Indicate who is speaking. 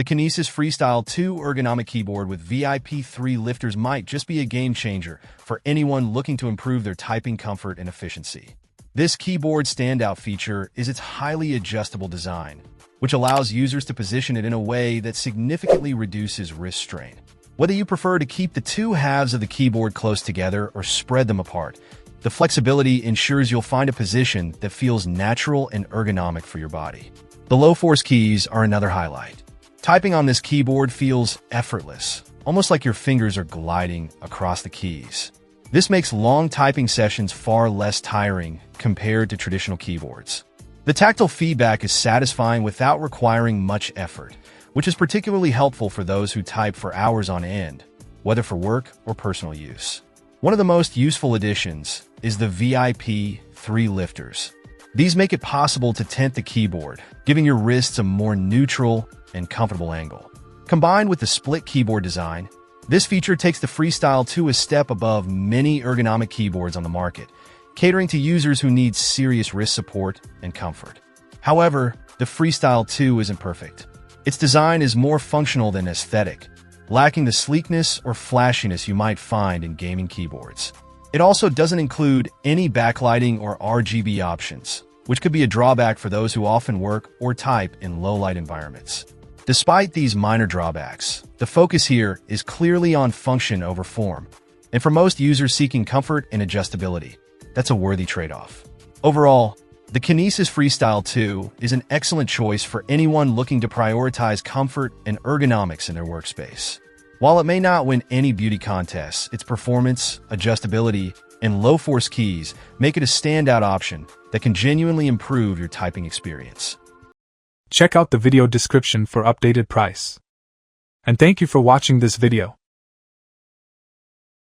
Speaker 1: The Kinesis Freestyle2 Ergonomic keyboard with VIP3 lifters might just be a game changer for anyone looking to improve their typing comfort and efficiency. This keyboard's standout feature is its highly adjustable design, which allows users to position it in a way that significantly reduces wrist strain. Whether you prefer to keep the two halves of the keyboard close together or spread them apart, the flexibility ensures you'll find a position that feels natural and ergonomic for your body. The low-force keys are another highlight. Typing on this keyboard feels effortless, almost like your fingers are gliding across the keys. This makes long typing sessions far less tiring compared to traditional keyboards. The tactile feedback is satisfying without requiring much effort, which is particularly helpful for those who type for hours on end, whether for work or personal use. One of the most useful additions is the VIP3 lifters. These make it possible to tent the keyboard, giving your wrists a more neutral and comfortable angle. Combined with the split keyboard design, this feature takes the Freestyle2 a step above many ergonomic keyboards on the market, catering to users who need serious wrist support and comfort. However, the Freestyle2 isn't perfect. Its design is more functional than aesthetic, lacking the sleekness or flashiness you might find in gaming keyboards. It also doesn't include any backlighting or RGB options, which could be a drawback for those who often work or type in low-light environments. Despite these minor drawbacks, the focus here is clearly on function over form, and for most users seeking comfort and adjustability, that's a worthy trade-off. Overall, the Kinesis Freestyle2 is an excellent choice for anyone looking to prioritize comfort and ergonomics in their workspace. While it may not win any beauty contests, its performance, adjustability, and low-force keys make it a standout option that can genuinely improve your typing experience.
Speaker 2: Check out the video description for updated price. And thank you for watching this video.